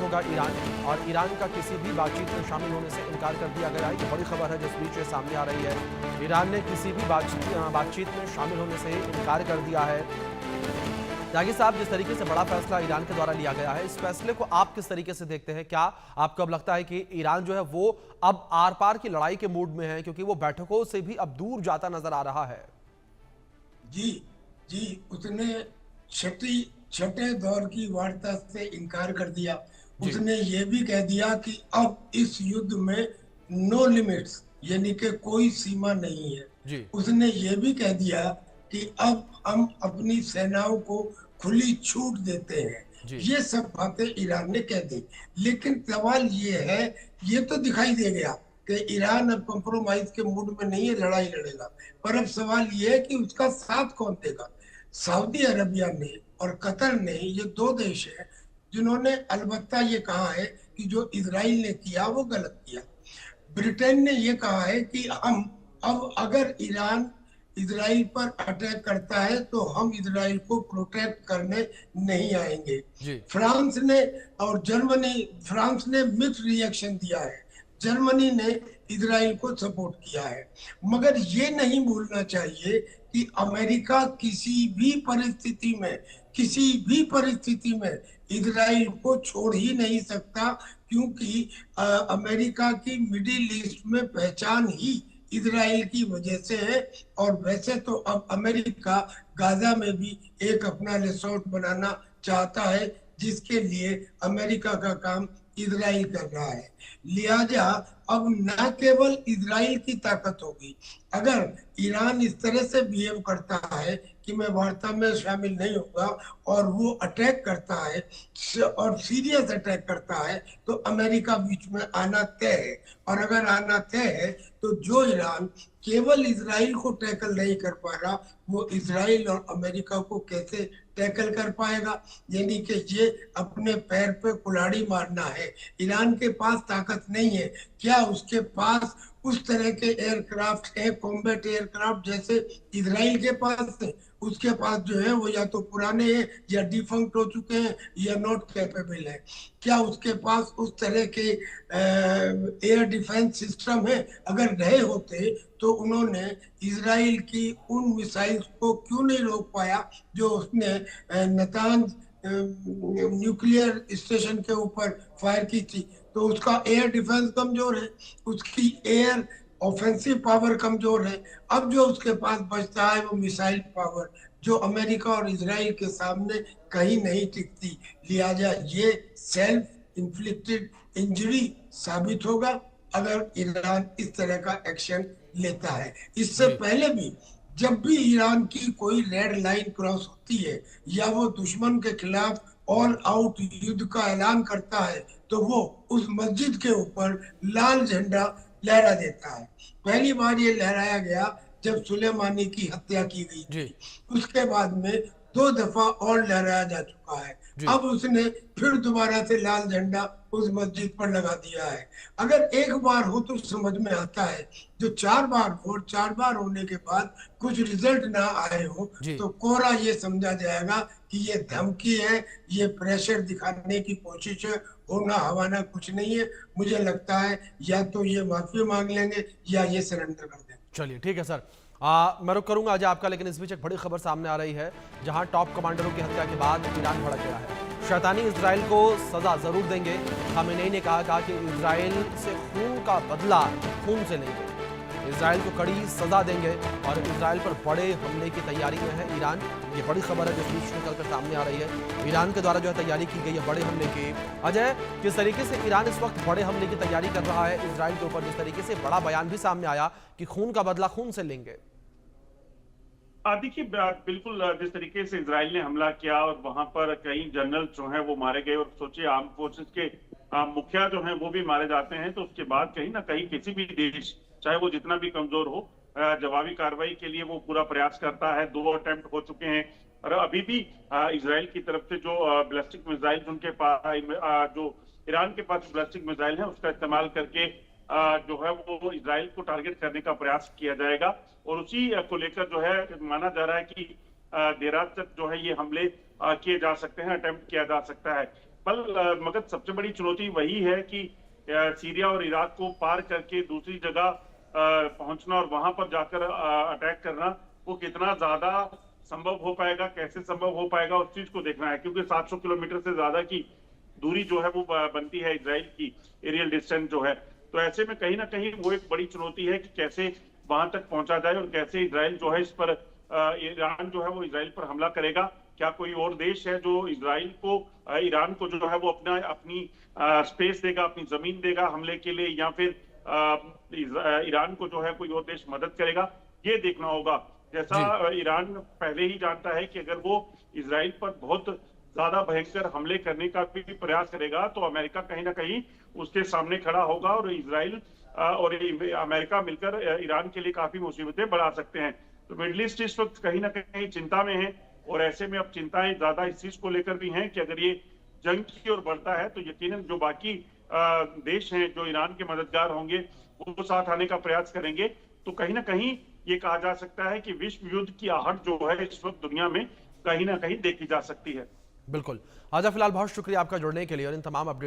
होगा ईरान, और ईरान का किसी भी बातचीत में शामिल होने से इनकार कर दिया गया है। ये बड़ी खबर है जिस बीच ये सामने आ रही है। ईरान ने किसी भी बातचीत में शामिल होने से इनकार कर दिया है। त्यागी साहब, जिस तरीके से बड़ा फैसला ईरान के द्वारा लिया गया है, इस फैसले को आप किस तरीके से देखते हैं? क्या आपको अब लगता है कि ईरान जो है वो अब आर पार की लड़ाई के मूड में है, क्योंकि वो बैठकों से भी अब दूर जाता नजर आ रहा है? जी जी, उसने छठे दौर की वार्ता से इनकार कर दिया। जी उसने ये भी कह दिया कि अब इस युद्ध में नो लिमिट्स, यानी कि कोई सीमा नहीं है। जी उसने ये भी कह दिया कि अब हम अपनी सेनाओं को खुली छूट देते हैं। जी ये सब बातें ईरान ने कह दी। लेकिन सवाल ये है, ये तो दिखाई दे गया कि ईरान अब कंप्रोमाइज के मूड में नहीं है, लड़ाई लड़ेगा। पर अब सवाल ये है कि उसका साथ कौन देगा। सऊदी अरबिया ने और कतर ने, ये दो देश हैं जिन्होंने अलबत्ता ये कहा है कि जो इजराइल ने किया वो गलत किया। ब्रिटेन ने ये कहा है कि हम अब अगर ईरान इजराइल पर अटैक करता है तो हम इजराइल को प्रोटेक्ट करने नहीं आएंगे। जी फ्रांस ने और जर्मनी, फ्रांस ने मिक्स रिएक्शन दिया है। जर्मनी ने इजराइल को सपोर्ट किया है। मगर ये नहीं भूलना चाहिए कि अमेरिका किसी भी परिस्थिति में इजराइल को छोड़ ही नहीं सकता, क्योंकि अमेरिका की मिडिल ईस्ट में पहचान ही इजराइल की वजह से है। और वैसे तो अब अमेरिका गाजा में भी एक अपना रिसोर्ट बनाना चाहता है, जिसके लिए अमेरिका का काम इजराइल कर रहा है। लिहाजा अब न केवल इजराइल की ताकत होगी, अगर ईरान इस तरह से बिहेव करता है कि मैं वार्ता में शामिल नहीं होगा, और वो अटैक करता है और सीरियस अटैक करता है, तो अमेरिका बीच में आना तय है। और अगर आना तय है तो जो ईरान केवल इजराइल को टैकल नहीं कर पा रहा, वो इजराइल और अमेरिका को कैसे टैकल कर पाएगा। यानी कि ये अपने पैर पे कुल्हाड़ी मारना है। ईरान के पास ताकत नहीं है। क्या उसके पास उस तरह के एयरक्राफ्ट है, कॉम्बैट एयरक्राफ्ट जैसे इजराइल के पास है? उसके पास जो है वो या तो पुराने हैं या डिफंक्ट हो चुके हैं या नॉट कैपेबल है। क्या उसके पास उस तरह के एयर डिफेंस सिस्टम है? अगर रहे होते तो उन्होंने इसराइल की उन मिसाइल्स को क्यों नहीं रोक पाया जो उसने नतांज न्यूक्लियर स्टेशन के ऊपर फायर की थी। तो उसका एयर डिफेंस कमजोर है, उसकी एयर ऑफेंसिव पावर कमजोर है। अब जो उसके पास बचता है वो मिसाइल पावर, जो अमेरिका और इसराइल के सामने कहीं नहीं टिकती। लिहाजा ये सेल्फ इन्फ्लिक्टेड इंजरी साबित होगा अगर ईरान इस तरह का एक्शन लेता है। इससे जी पहले भी जब भी ईरान की कोई रेड लाइन क्रॉस होती है या वो दुश्मन के खिलाफ ऑल आउट युद्ध का ऐलान करता है, तो वो उस मस्जिद के ऊपर लाल झंडा लहरा देता है। पहली बार ये लहराया गया जब सुलेमानी की हत्या की गई जी थी। उसके बाद में दो दफा और लहराया जा चुका है। जी अब उसने फिर दोबारा से लाल झंडा उस मस्जिद पर लगा दिया है। अगर एक बार हो तो समझ में आता है, जो चार बार हो और चार बार होने के बाद कुछ रिजल्ट ना आए हो, जी तो कोरा ये समझा जाएगा कि ये धमकी है, ये प्रेशर दिखाने की कोशिश है। होना हवाना कुछ नहीं है। मुझे लगता है या तो ये माफी मांग लेंगे या ये सरेंडर कर देंगे। चलिए ठीक है सर। मैं रुक करूंगा आज आपका, लेकिन इस बीच एक बड़ी खबर सामने आ रही है, जहां टॉप कमांडरों की हत्या के बाद ईरान भड़क गया है। शैतानी इजराइल को सजा जरूर देंगे। खामेनेई ने कहा कि इजराइल से खून का बदला खून से लेंगे। इजराइल को कड़ी सजा देंगे और इजराइल पर बड़े हमले की तैयारी में है ईरान। ये बड़ी खबर है जिस बीच निकल कर सामने आ रही है। ईरान के द्वारा जो है तैयारी की गई है बड़े हमले की। अजय, किस तरीके से ईरान इस वक्त बड़े हमले की तैयारी कर रहा है इजराइल के ऊपर, जिस तरीके से बड़ा बयान भी सामने आया कि खून का बदला खून से लेंगे? देखिए, बिल्कुल जिस तरीके से इजराइल ने हमला किया और वहां पर कई जनरल जो हैं वो मारे गए, और सोचिए आर्म फोर्सेस के मुखिया जो हैं वो भी मारे जाते हैं, तो उसके बाद कहीं ना कहीं किसी भी देश, चाहे वो जितना भी कमजोर हो, जवाबी कार्रवाई के लिए वो पूरा प्रयास करता है। 2 अटेम्प्ट हो चुके हैं और अभी भी इजराइल की तरफ से जो बैलिस्टिक मिसाइल उनके पास, जो ईरान के पास बैलिस्टिक मिसाइल है उसका इस्तेमाल करके जो है वो इजराइल को टारगेट करने का प्रयास किया जाएगा। और उसी को लेकर जो है माना जा रहा है कि देर रात तक जो है ये हमले किए जा सकते हैं, अटेम्प्ट किया जा सकता है। मगर सबसे बड़ी चुनौती वही है कि सीरिया और इराक को पार करके दूसरी जगह पहुंचना और वहां पर जाकर अटैक करना, वो कितना ज्यादा संभव हो पाएगा, कैसे संभव हो पाएगा, उस चीज को देखना है। क्योंकि 700 किलोमीटर से ज्यादा की दूरी जो है वो बनती है इजराइल की एरियल डिस्टेंस जो है। तो ऐसे में कहीं ना कहीं वो एक बड़ी चुनौती है कि कैसे वहां तक पहुंचा जाए और कैसे इजराइल जो है इस पर ईरान जो है वो इजराइल पर हमला करेगा। क्या कोई और देश है जो इजराइल को ईरान को जो है वो अपनी स्पेस देगा, अपनी जमीन देगा हमले के लिए, या फिर ईरान को जो है कोई और देश मदद करेगा, ये देखना होगा। जैसा ईरान पहले ही जानता है कि अगर वो इजराइल पर बहुत ज्यादा भयंकर हमले करने का भी प्रयास करेगा तो अमेरिका कहीं ना कहीं उसके सामने खड़ा होगा और इजराइल और अमेरिका मिलकर ईरान के लिए काफी मुसीबतें बढ़ा सकते हैं। तो मिडिल ईस्ट इस वक्त कहीं ना कहीं चिंता में है और ऐसे में अब चिंताएं ज्यादा इस चीज को लेकर भी हैं कि अगर ये जंग की ओर बढ़ता है तो यकीनन जो बाकी देश हैं जो ईरान के मददगार होंगे वो साथ आने का प्रयास करेंगे। तो कहीं ना कहीं ये कहा जा सकता है कि विश्व युद्ध की आहट जो है इस वक्त दुनिया में कहीं ना कहीं देखी जा सकती है। बिल्कुल। आजा, फिलहाल बहुत शुक्रिया आपका जुड़ने के लिए और इन तमाम अपडेट